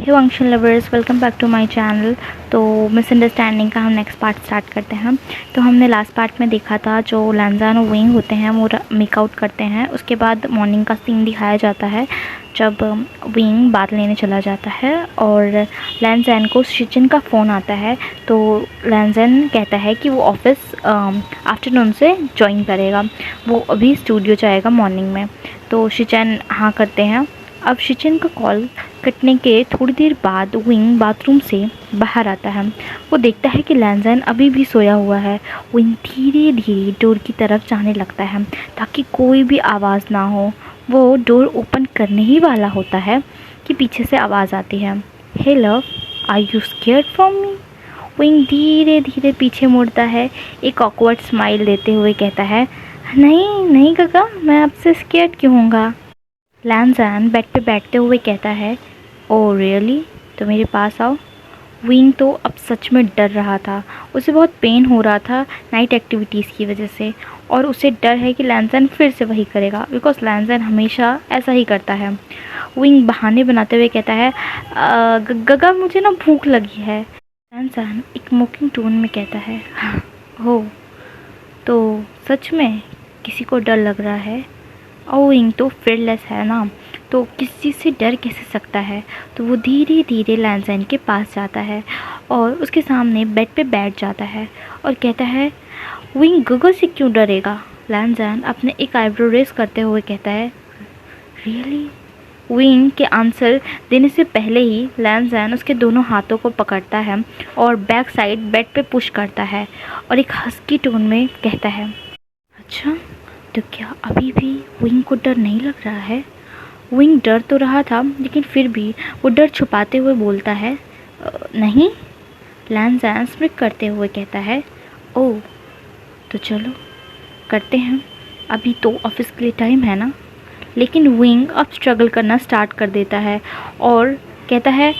Hey function lovers, welcome back to my channel. तो misunderstanding का हम नेक्स्ट पार्ट स्टार्ट करते हैं। तो हमने लास्ट पार्ट में देखा था जो लैंजान और विंग होते हैं वो मेकआउट करते हैं। उसके बाद मॉर्निंग का सीन दिखाया जाता है जब विंग बात लेने चला जाता है और लैंजान को शिचिन का फ़ोन आता है। तो लैंजान कहता है कि वो ऑफिस आफ्टरनून से ज्वाइन करेगा, वो अभी स्टूडियो जाएगा मॉर्निंग में। तो शिचिन हाँ करते हैं। अब शिचिन का कॉल कटने के थोड़ी देर बाद विंग बाथरूम से बाहर आता है। वो देखता है कि लैंजान अभी भी सोया हुआ है। विंग धीरे धीरे डोर की तरफ जाने लगता है ताकि कोई भी आवाज़ ना हो। वो डोर ओपन करने ही वाला होता है कि पीछे से आवाज़ आती है, hey love, are you scared from me? Wing धीरे धीरे पीछे मुड़ता है, एक ऑकवर्ड स्माइल देते हुए कहता है, नहीं नहीं काका, मैं आपसे स्केयर्ड क्यों होऊंगा? लैंजान बेड पे बैठते हुए कहता है, ओह रियली, तो मेरे पास आओ। विंग तो अब सच में डर रहा था। उसे बहुत पेन हो रहा था नाइट एक्टिविटीज़ की वजह से, और उसे डर है कि लैंजान फिर से वही करेगा, बिकॉज लैंजान हमेशा ऐसा ही करता है। विंग बहाने बनाते हुए कहता है, गगा मुझे ना भूख लगी है। लैंजान एक मोकिंग टोन में कहता है, हो तो सच में किसी को डर लग रहा है? और विंग तो फियरलेस है ना, तो किसी चीज़ से डर कैसे सकता है? तो वो धीरे धीरे लैंजान के पास जाता है और उसके सामने बेड पे बैठ जाता है और कहता है, विंग गगो से क्यों डरेगा? लैंजान अपने एक आईब्रो रेस करते हुए कहता है, रियली? विंग के आंसर देने से पहले ही लैंजान उसके दोनों हाथों को पकड़ता है और बैक साइड बेड पे पुश करता है और एक हस्की टोन में कहता है, अच्छा, तो क्या अभी भी विंग को डर नहीं लग रहा है? विंग डर तो रहा था लेकिन फिर भी वो डर छुपाते हुए बोलता है, नहीं। लैंजान स्मिक करते हुए कहता है, ओह तो चलो करते हैं, अभी तो ऑफिस के लिए टाइम है ना। लेकिन विंग अब स्ट्रगल करना स्टार्ट कर देता है और कहता है,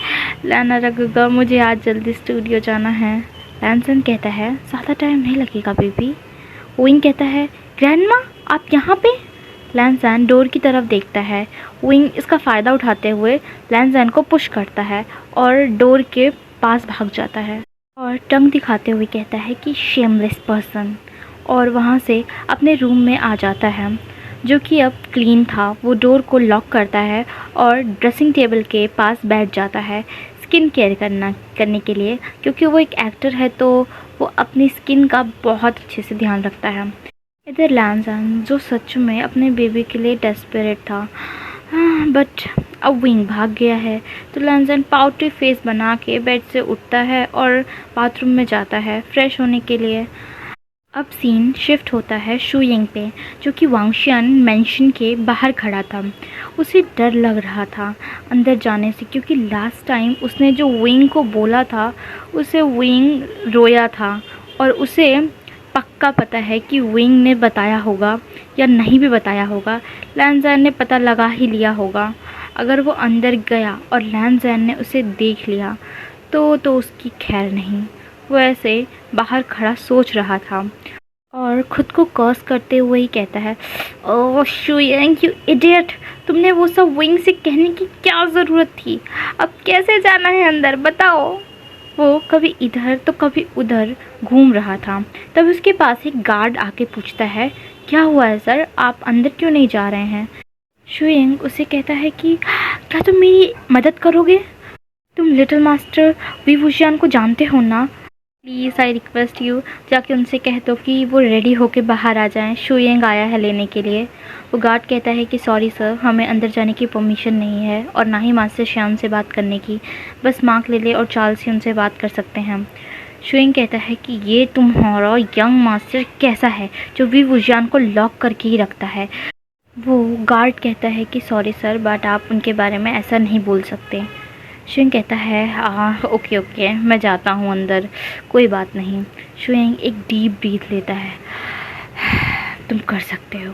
लाना रगगा, मुझे आज जल्दी स्टूडियो जाना है। लैंजान कहता है, ज़्यादा टाइम नहीं लगेगा बेबी। विंग कहता है, ग्रैंडमा आप यहाँ पे? लैंजान डोर की तरफ देखता है। विंग इसका फ़ायदा उठाते हुए लैंजान को पुश करता है और डोर के पास भाग जाता है और टंग दिखाते हुए कहता है कि शेमलेस पर्सन, और वहाँ से अपने रूम में आ जाता है जो कि अब क्लीन था। वो डोर को लॉक करता है और ड्रेसिंग टेबल के पास बैठ जाता है स्किन केयर करने के लिए, क्योंकि वो एक एक्टर है तो वो अपनी स्किन का बहुत अच्छे से ध्यान रखता है। इधर लैंजान जो सच में अपने बेबी के लिए डेस्परेट था, बट अब विंग भाग गया है। तो लैंजान पाउटी फेस बना के बेड से उठता है और बाथरूम में जाता है फ्रेश होने के लिए। अब सीन शिफ्ट होता है शुयिंग पे, जो कि वांगशियन मेंशन के बाहर खड़ा था। उसे डर लग रहा था अंदर जाने से, क्योंकि लास्ट टाइम उसने जो विंग को बोला था उसे विंग रोया था और उसे पक्का पता है कि विंग ने बताया होगा या नहीं भी बताया होगा, लैंजान ने पता लगा ही लिया होगा। अगर वो अंदर गया और लैंजान ने उसे देख लिया तो उसकी खैर नहीं। वो ऐसे बाहर खड़ा सोच रहा था और ख़ुद को कर्स करते हुए ही कहता है, ओह शुयिंग यू इडियट, तुमने वो सब विंग से कहने की क्या ज़रूरत थी? अब कैसे जाना है अंदर बताओ? वो कभी इधर तो कभी उधर घूम रहा था। तब उसके पास एक गार्ड आके पूछता है, क्या हुआ है सर, आप अंदर क्यों नहीं जा रहे हैं? शुयिंग उसे कहता है कि क्या तुम मेरी मदद करोगे? तुम लिटिल मास्टर विवुशियन को जानते हो ना? प्लीज़ आई रिक्वेस्ट यू, जाके उनसे कह दो कि वो रेडी होके बाहर आ जाएं, शुयिंग आया है लेने के लिए। वो गार्ड कहता है कि सॉरी सर, हमें अंदर जाने की परमिशन नहीं है और ना ही मास्टर श्याम से बात करने की, बस मार्क ले ले और चार्ल्स से उनसे बात कर सकते हैं। शुयिंग कहता है कि ये तुम्हारा यंग मास्टर कैसा है जो विवुशियन को लॉक करके ही रखता है? वो गार्ड कहता है कि सॉरी सर, बट आप उनके बारे में ऐसा नहीं बोल सकते। शुयिंग कहता है, ओके मैं जाता हूँ अंदर, कोई बात नहीं। शुयिंग एक डीप ब्रीथ लेता है, तुम कर सकते हो,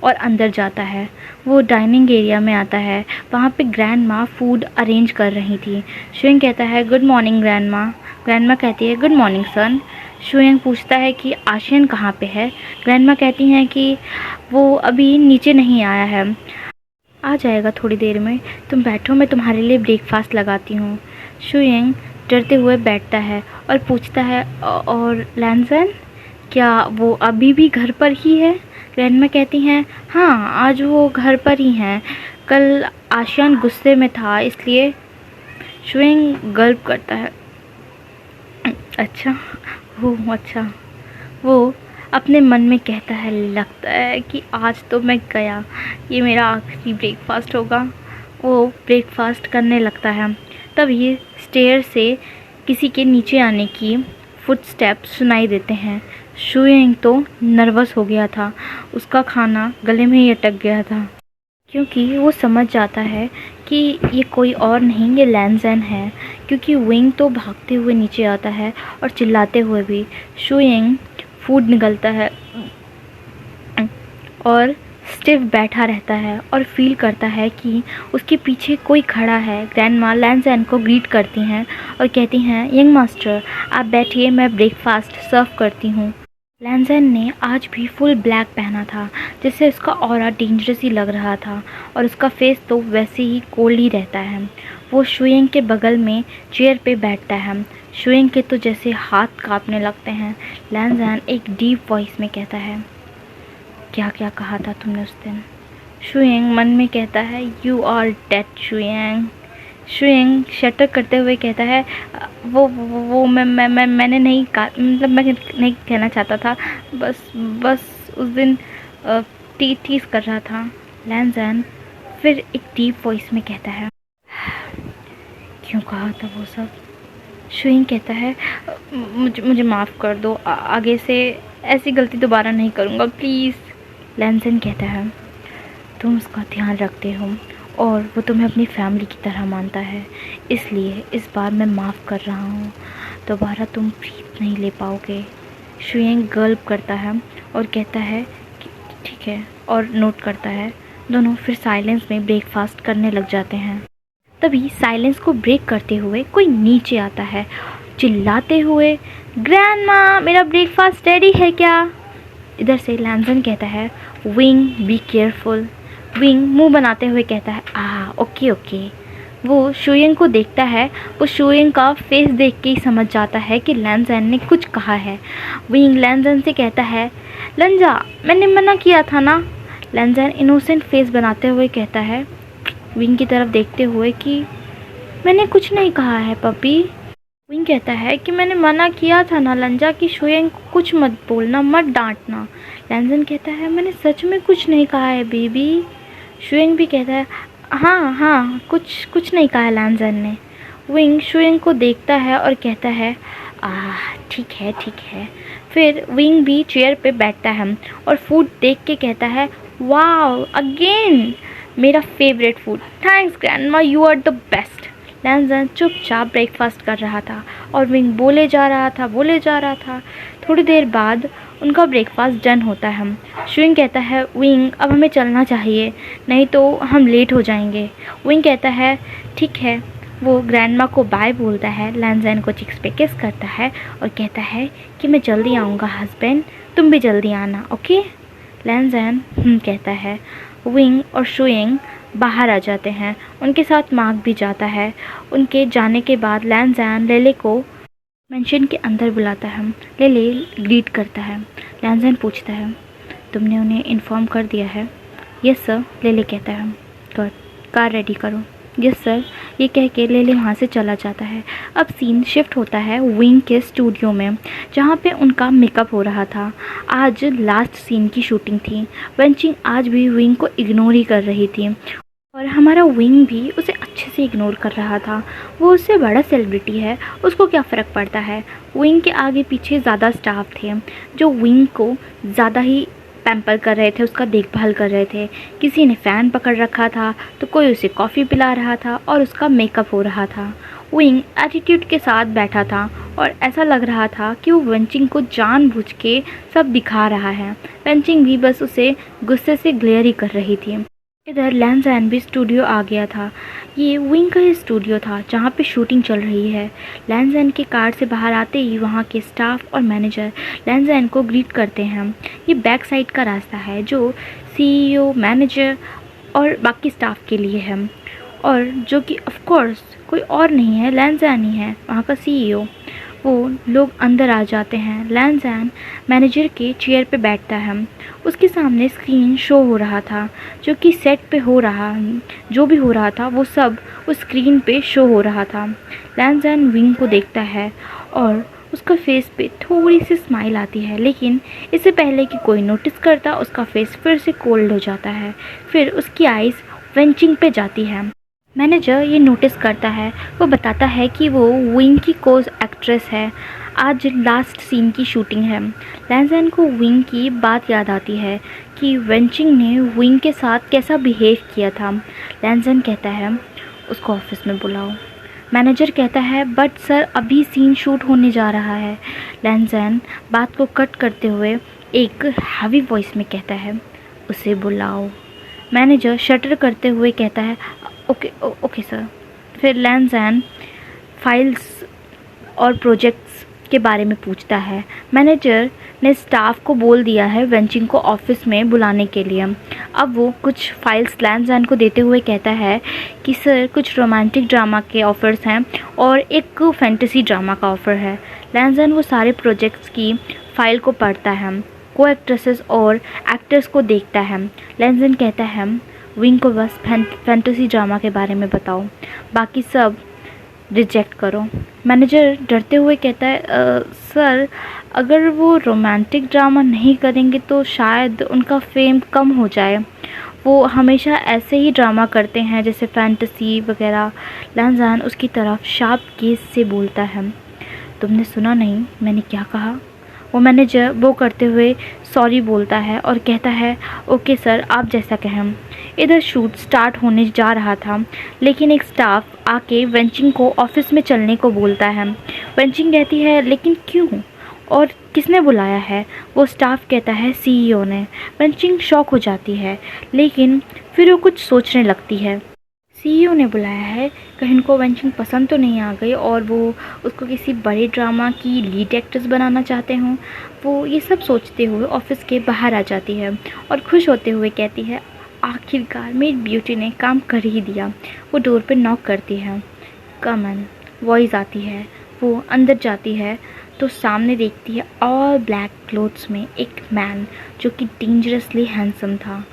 और अंदर जाता है। वो डाइनिंग एरिया में आता है, वहाँ पे ग्रैंडमा फूड अरेंज कर रही थी। शुयिंग कहता है, गुड मॉर्निंग ग्रैंडमा। ग्रैंडमा कहती है, गुड मॉर्निंग सन। शुयिंग पूछता है कि आशियन कहाँ पे है? ग्रैंडमा कहती हैं कि वो अभी नीचे नहीं आया है। आ जाएगा थोड़ी देर में, तुम बैठो, मैं तुम्हारे लिए ब्रेकफास्ट लगाती हूँ। शुयिंग डरते हुए बैठता है और पूछता है, और लैंजन, क्या वो अभी भी घर पर ही है? ग्रैंडमा कहती हैं, हाँ, आज वो घर पर ही हैं। कल आशियान गुस्से में था, इसलिए। शुयिंग गल्प करता है, अच्छा, अच्छा। वो अपने मन में कहता है, लगता है कि आज तो मैं गया, ये मेरा आखिरी ब्रेकफास्ट होगा। वो ब्रेकफास्ट करने लगता है, तभी स्टेयर से किसी के नीचे आने की फुटस्टेप्स सुनाई देते हैं। शुयिंग तो नर्वस हो गया था, उसका खाना गले में ही अटक गया था, क्योंकि वो समझ जाता है कि ये कोई और नहीं, ये लैंजन है। क्योंकि विंग तो भागते हुए नीचे आता है और चिल्लाते हुए भी। शुयिंग फूड निगलता है और स्टिफ बैठा रहता है और फील करता है कि उसके पीछे कोई खड़ा है। ग्रैंडमा लैंजन को ग्रीट करती हैं और कहती हैं, यंग मास्टर, आप बैठिए, मैं ब्रेकफास्ट सर्व करती हूँ। लैंजन ने आज भी फुल ब्लैक पहना था, जिससे उसका ऑरा डेंजरस ही लग रहा था और उसका फेस तो वैसे ही कोल्ड ही रहता है। वो शुयिंग के बगल में चेयर पे बैठता है। शुयिंग के तो जैसे हाथ कांपने लगते हैं। लैंजन एक डीप वॉइस में कहता है, क्या क्या कहा था तुमने उस दिन? शुयिंग मन में कहता है, यू आर डेड शुयिंग। शुयिंग शटर करते हुए कहता है, वो मैंने नहीं कहा, मतलब मैं नहीं कहना चाहता था, बस उस दिन टीज कर रहा था। लैंजन फिर एक डीप वॉइस में कहता है, क्यों कहा था वो सब? शुयिंग कहता है, मुझे माफ़ कर दो, आगे से ऐसी गलती दोबारा नहीं करूँगा, प्लीज़। लैंजन कहता है, तुम उसका ध्यान रखते हो और वो तुम्हें अपनी फैमिली की तरह मानता है, इसलिए इस बार मैं माफ़ कर रहा हूँ, दोबारा तुम ब्रीथ नहीं ले पाओगे। शुयिंग गल्प करता है और कहता है कि ठीक है, और नोट करता है। दोनों फिर साइलेंस में ब्रेकफास्ट करने लग जाते हैं। तभी साइलेंस को ब्रेक करते हुए कोई नीचे आता है, चिल्लाते हुए, ग्रैंडमा, मेरा ब्रेकफास्ट रेडी है क्या? इधर से लैंजन कहता है, विंग, बी केयरफुल। विंग मुंह बनाते हुए कहता है, ओके ओके। वो शुयिंग को देखता है, वो शुयिंग का फेस देख के ही समझ जाता है कि लैंजन ने कुछ कहा है। विंग लैंजन से कहता है, लंजा, मैंने मना किया था ना। लैंजन इनोसेंट फेस बनाते हुए कहता है, विंग की तरफ देखते हुए, कि मैंने कुछ नहीं कहा है पपी। विंग कहता है कि मैंने मना किया था ना लंजा कि शुयिंग को कुछ मत बोलना, मत डांटना। लैंजन कहता है, मैंने सच में कुछ नहीं कहा है बेबी। शुयिंग भी कहता है, हाँ, कुछ नहीं कहा है लैंजन ने। विंग शुयिंग को देखता है और कहता है, ठीक है। फिर विंग भी चेयर पे बैठता है और फूड देख के कहता है, वाओ, अगेन मेरा favourite food, thanks grandma, you are the best. लैंजन चुपचाप ब्रेकफास्ट कर रहा था और विंग बोले जा रहा था। थोड़ी देर बाद उनका ब्रेकफास्ट डन होता है। शुयिंग कहता है, विंग, अब हमें चलना चाहिए, नहीं तो हम लेट हो जाएंगे। विंग कहता है, ठीक है। वो ग्रैंडमा को बाय बोलता है, लैंजन को चिक्स पे किस करता है और कहता है कि मैं जल्दी आऊँगा हस्बैंड, तुम भी जल्दी आना, ओके? लैंजन कहता है। विंग और शुयिंग बाहर आ जाते हैं, उनके साथ मार्क भी जाता है। उनके जाने के बाद लैंजन लेले को मेंशन के अंदर बुलाता है। लेले ग्रीट करता है। लैंजन पूछता है, तुमने उन्हें इन्फॉर्म कर दिया है? यस सर, लेले कहता है। गुड, कार रेडी करो। यस सर, ये कह के लेले वहाँ से चला जाता है। अब सीन शिफ्ट होता है विंग के स्टूडियो में, जहाँ पे उनका मेकअप हो रहा था। आज लास्ट सीन की शूटिंग थी। वेंचिंग आज भी विंग को इग्नोर ही कर रही थी और हमारा विंग भी उसे अच्छे से इग्नोर कर रहा था। वो उससे बड़ा सेलिब्रिटी है, उसको क्या फ़र्क पड़ता है। विंग के आगे पीछे ज़्यादा स्टाफ थे जो विंग को ज़्यादा ही पैम्पर कर रहे थे, उसका देखभाल कर रहे थे। किसी ने फ़ैन पकड़ रखा था तो कोई उसे कॉफ़ी पिला रहा था और उसका मेकअप हो रहा था। विंग एटीट्यूड के साथ बैठा था और ऐसा लग रहा था कि वो वेंचिंग को जानबूझ के सब दिखा रहा है। वेंचिंग भी बस उसे गुस्से से ग्लेयर ही कर रही थी। इधर लैंजन भी स्टूडियो आ गया था। ये विंग का ही स्टूडियो था जहाँ पे शूटिंग चल रही है। लैंजन के कार से बाहर आते ही वहाँ के स्टाफ और मैनेजर लैंजन को ग्रीट करते हैं। ये बैक साइड का रास्ता है जो सीईओ, मैनेजर और बाकी स्टाफ के लिए है, और जो कि ऑफ कोर्स कोई और नहीं है, लैंज़ान ही है, वहाँ का सीईओ। वो लोग अंदर आ जाते हैं। लैंज़ान मैनेजर के चेयर पे बैठता है। उसके सामने स्क्रीन शो हो रहा था, जो कि सेट पे हो रहा, जो भी हो रहा था वो सब उस स्क्रीन पे शो हो रहा था। लैंज़ान विंग को देखता है और उसका फेस पे थोड़ी सी स्माइल आती है, लेकिन इससे पहले कि कोई नोटिस करता उसका फेस फिर से कोल्ड हो जाता है। फिर उसकी आइज़ वेंचिंग पे जाती है। मैनेजर ये नोटिस करता है। वो बताता है कि वो विंग की कोच एक्ट्रेस है। आज लास्ट सीन की शूटिंग है। लैंज़ान को विंग की बात याद आती है कि वेंचिंग ने विंग के साथ कैसा बिहेव किया था। लैंज़ान कहता है उसको ऑफिस में बुलाओ। मैनेजर कहता है बट सर अभी सीन शूट होने जा रहा है। लैंज़ान बात को कट करते हुए एक हैवी वॉइस में कहता है उसे बुलाओ। मैनेजर शटर करते हुए कहता है ओके सर। फिर लैंज़ान फाइल्स और प्रोजेक्ट्स के बारे में पूछता है। मैनेजर ने स्टाफ को बोल दिया है वेंचिंग को ऑफिस में बुलाने के लिए। अब वो कुछ फाइल्स लैंज़ान को देते हुए कहता है कि सर कुछ रोमांटिक ड्रामा के ऑफ़र्स हैं और एक फैंटेसी ड्रामा का ऑफ़र है। लैंज़ान वो सारे प्रोजेक्ट्स की फ़ाइल को पढ़ता है, को एक्ट्रेसेस और एक्टर्स को देखता है। लैंज़ान कहता है विंग को बस फैंटेसी ड्रामा के बारे में बताओ, बाकी सब रिजेक्ट करो। मैनेजर डरते हुए कहता है सर अगर वो रोमांटिक ड्रामा नहीं करेंगे तो शायद उनका फेम कम हो जाए। वो हमेशा ऐसे ही ड्रामा करते हैं जैसे फैंटेसी वगैरह। लैंज़ान उसकी तरफ शार्प गेज़ से बोलता है तुमने सुना नहीं मैंने क्या कहा? वो मैनेजर वो करते हुए सॉरी बोलता है और कहता है ओके सर आप जैसा कहें। इधर शूट स्टार्ट होने जा रहा था, लेकिन एक स्टाफ आके वेंचिंग को ऑफिस में चलने को बोलता है। वेंचिंग कहती है लेकिन क्यों और किसने बुलाया है? वो स्टाफ कहता है सीईओ ने। वेंचिंग शॉक हो जाती है, लेकिन फिर वो कुछ सोचने लगती है। सीईओ ने बुलाया है, कहीं उनको वेंचिंग पसंद तो नहीं आ गई और वो उसको किसी बड़े ड्रामा की लीड एक्ट्रेस बनाना चाहते हों। वो ये सब सोचते हुए ऑफिस के बाहर आ जाती है और खुश होते हुए कहती है आखिरकार मेरी ब्यूटी ने काम कर ही दिया। वो डोर पे नॉक करती है। कम इन वॉइस आती है। वो अंदर जाती है तो सामने देखती है ऑल ब्लैक क्लोथ्स में एक मैन जो कि डेंजरसली हैंडसम था।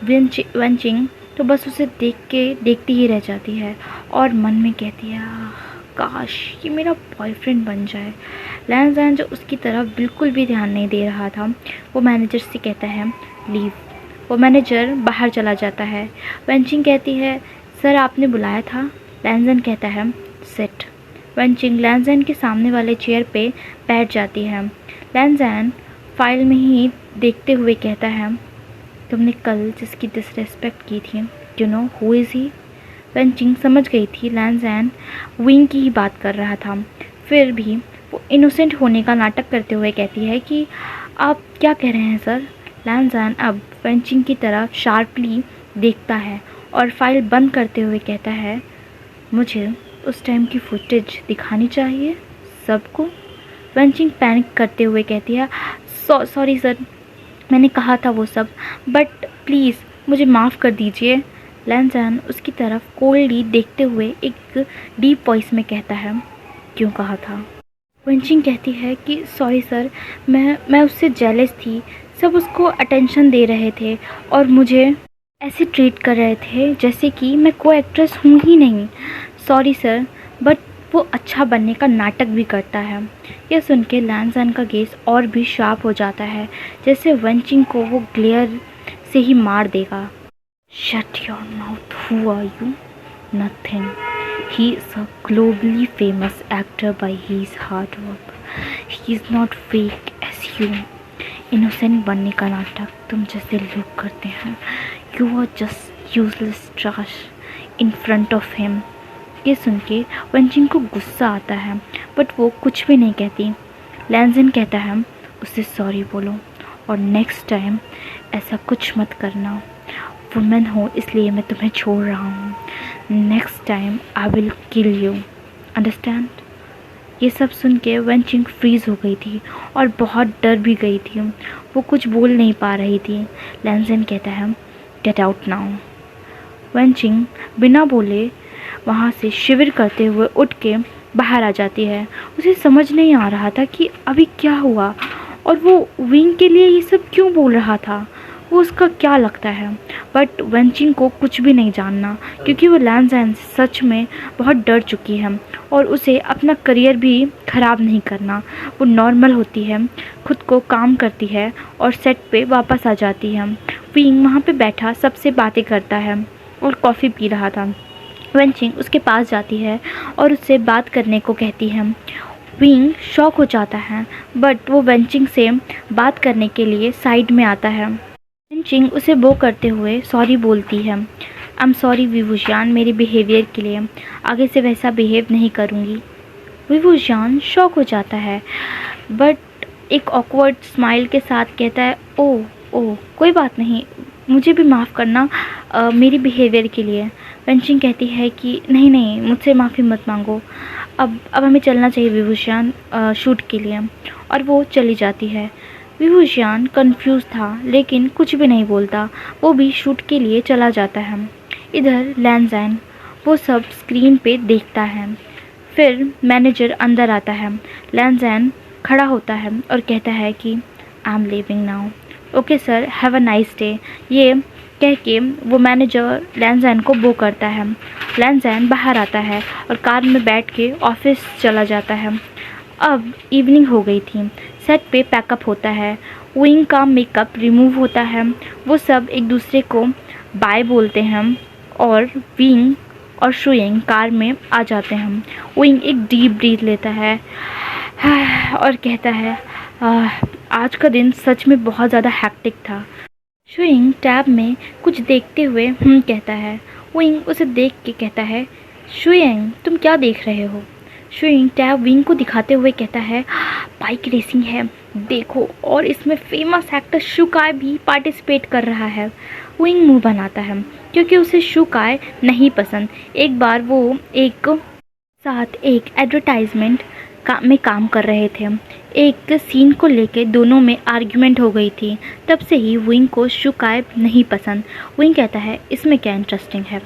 वेंचिंग तो बस उसे देखती ही रह जाती है और मन में कहती है काश ये मेरा बॉयफ्रेंड बन जाए। लैंज़ान जो उसकी तरफ बिल्कुल भी ध्यान नहीं दे रहा था, वो मैनेजर से कहता है लीव। वो मैनेजर बाहर चला जाता है। वेंचिंग कहती है सर आपने बुलाया था? लैंज़ान कहता है सिट। वेंचिंग लैंज़ान के सामने वाले चेयर पे बैठ जाती है। लैंज़ान फाइल में ही देखते हुए कहता है तुमने कल जिसकी डिसरेस्पेक्ट की थी you know who is he? Wenching समझ गई थी लैंज़ान विंग की ही बात कर रहा था। फिर भी वो इनोसेंट होने का नाटक करते हुए कहती है कि आप क्या कह रहे हैं सर? लैंज़ान अब वेंचिंग की तरफ शार्पली देखता है और फाइल बंद करते हुए कहता है मुझे उस टाइम की फुटेज दिखानी चाहिए सबको। वेंचिंग पैनिक करते हुए कहती है सॉरी सर मैंने कहा था वो सब, बट प्लीज़ मुझे माफ़ कर दीजिए। लैंज़ान उसकी तरफ कोल्डली देखते हुए एक डीप वॉइस में कहता है क्यों कहा था? वेंचिंग कहती है कि सॉरी सर मैं उससे जेलस थी। सब उसको अटेंशन दे रहे थे और मुझे ऐसे ट्रीट कर रहे थे जैसे कि मैं को एक्ट्रेस हूँ ही नहीं। सॉरी सर बट वो अच्छा बनने का नाटक भी करता है। यह सुन के लैंज़ान का गेस और भी शार्प हो जाता है, जैसे वेंचिंग को वो ग्लेयर से ही मार देगा। Shut your mouth, who are you? Nothing. He is a globally famous actor by his hard work. He is not fake as you. Innocent बनने का नाटक तुम जैसे लोग करते हैं। You are just useless trash in front of him. ये सुन के वेंचिंग को गुस्सा आता है, बट वो कुछ भी नहीं कहती। लैंज़ान कहता है उससे सॉरी बोलो और नेक्स्ट टाइम ऐसा कुछ मत करना। वुमेन हो इसलिए मैं तुम्हें छोड़ रहा हूँ। Next time I will kill you, understand? ये सब सुन के वेंचिंग फ्रीज़ हो गई थी और बहुत डर भी गई थी। वो कुछ बोल नहीं पा रही थी। लैंज़ान कहता है गेट आउट नाउ। वेंचिंग बिना बोले वहाँ से शिविर करते हुए उठ के बाहर आ जाती है। उसे समझ नहीं आ रहा था कि अभी क्या हुआ और वो विंग के लिए ये सब क्यों बोल रहा था, वो उसका क्या लगता है। बट वेंचिंग को कुछ भी नहीं जानना, क्योंकि वो लैंज़ैन से सच में बहुत डर चुकी है और उसे अपना करियर भी ख़राब नहीं करना। वो नॉर्मल होती है, खुद को काम करती है और सेट पे वापस आ जाती है। विंग वहाँ पे बैठा सबसे बातें करता है और कॉफ़ी पी रहा था। वेंचिंग उसके पास जाती है और उससे बात करने को कहती है। विंग शॉक हो जाता है, बट वो वेंचिंग से बात करने के लिए साइड में आता है। वेंचिंग उसे बो करते हुए सॉरी बोलती है। आई एम सॉरी विवुशियान, मेरे बिहेवियर के लिए, आगे से वैसा बिहेव नहीं करूँगी। विवुशियान शॉक हो जाता है, बट एक ऑकवर्ड स्माइल के साथ कहता है, ओह कोई बात नहीं, मुझे भी माफ़ करना मेरी बिहेवियर के लिए। वेंचिंग कहती है कि नहीं मुझसे माफ़ी मत मांगो, अब हमें चलना चाहिए विवुशियान शूट के लिए, और वो चली जाती है। विवुशियान कंफ्यूज था लेकिन कुछ भी नहीं बोलता, वो भी शूट के लिए चला जाता है। इधर लैंज़ैन वो सब स्क्रीन पे देखता है। फिर मैनेजर अंदर आता है। लैंज़ैन खड़ा होता है और कहता है कि I am leaving now, okay sir, have a nice day. ये कह के वो मैनेजर लैंज़ैन को बो करता है। लैंज़ैन बाहर आता है और कार में बैठ के ऑफिस चला जाता है। अब इवनिंग हो गई थी। सेट पे पैकअप होता है, विंग का मेकअप रिमूव होता है। वो सब एक दूसरे को बाय बोलते हैं और विंग और शुयिंग कार में आ जाते हैं। विंग एक डीप ब्रीथ लेता है और कहता है, आज का दिन सच में बहुत ज़्यादा हैक्टिक था। शुयिंग टैब में कुछ देखते हुए कहता है। विंग उसे देख के कहता है, शुयिंग तुम क्या देख रहे हो। शुयिंग टैब विंग को दिखाते हुए कहता है, बाइक रेसिंग है देखो, और इसमें फेमस एक्टर शुकाय भी पार्टिसिपेट कर रहा है। विंग मुंह बनाता है क्योंकि उसे शुकाय नहीं पसंद। एक बार वो एक साथ एक एडवर्टाइजमेंट में काम कर रहे थे। एक सीन को लेके दोनों में आर्ग्यूमेंट हो गई थी। तब से ही विंग को शुकाय नहीं पसंद। विंग कहता है, इसमें क्या इंटरेस्टिंग है।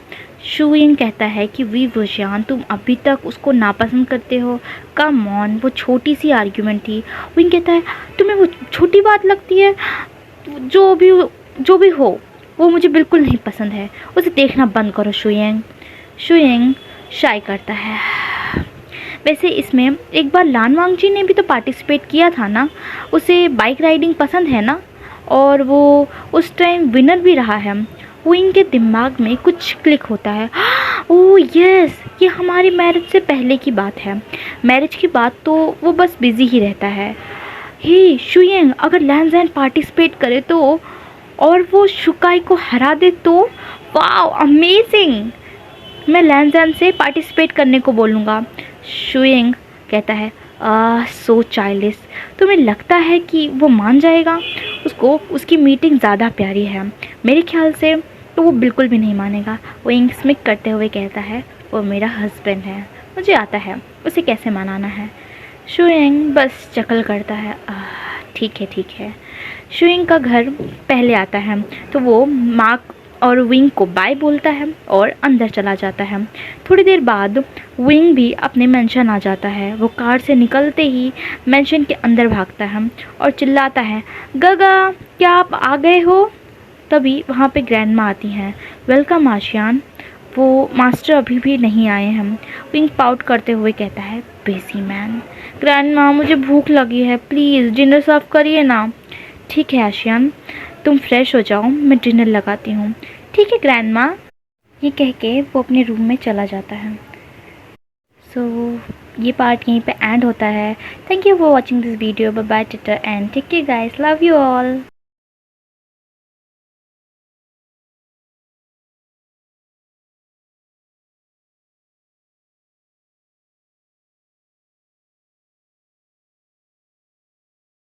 शुयिंग कहता है कि विवुशियान तुम अभी तक उसको नापसंद करते हो, कम ऑन, वो छोटी सी आर्ग्यूमेंट थी। विंग कहता है, तुम्हें वो छोटी बात लगती है, जो भी हो वो मुझे बिल्कुल नहीं पसंद है, उसे देखना बंद करो शुयिंग। शुयिंग शाय करता है। वैसे इसमें एक बार लान वांगजी ने भी तो पार्टिसिपेट किया था ना, उसे बाइक राइडिंग पसंद है ना, और वो उस टाइम विनर भी रहा है। विंग के दिमाग में कुछ क्लिक होता है। ओह यस, ये हमारी मैरिज से पहले की बात है। मैरिज की बात तो वो बस बिजी ही रहता है। हे शुयिंग, अगर लैंज़ैन पार्टिसिपेट करे तो, और वो शुकाय को हरा दे तो, वाओ अमेजिंग, मैं लैंज़ैन से पार्टिसिपेट करने को बोलूँगा। शुयिंग कहता है, सो चाइल्डिश, तुम्हें लगता है कि वो मान जाएगा? उसको उसकी मीटिंग ज़्यादा प्यारी है, मेरे ख्याल से तो वो बिल्कुल भी नहीं मानेगा। विंग स्मिक करते हुए कहता है, वो मेरा हस्बैंड है, मुझे आता है उसे कैसे मनाना है। शुयिंग बस चकल करता है, ठीक है। शुयिंग का घर पहले आता है तो वो मार्क और विंग को बाय बोलता है और अंदर चला जाता है। थोड़ी देर बाद विंग भी अपने मेंशन आ जाता है। वो कार से निकलते ही मेंशन के अंदर भागता है और चिल्लाता है, गगा क्या आप आ गए हो। तभी वहाँ पे ग्रैंडमा आती हैं। वेलकम आशियान, वो मास्टर अभी भी नहीं आए हैं। विंग पाउट करते हुए कहता है, बिजी मैन। ग्रैंडमा मुझे भूख लगी है, प्लीज़ डिनर सर्व करिए ना। ठीक है आशियान, तुम फ्रेश हो जाओ, मैं डिनर लगाती हूँ। ठीक है ग्रैंडमा, ये कह के वो अपने रूम में चला जाता है। ये पार्ट यहीं पे एंड होता है। Thank you for watching this video, bye bye टेटर and take care guys, love you all.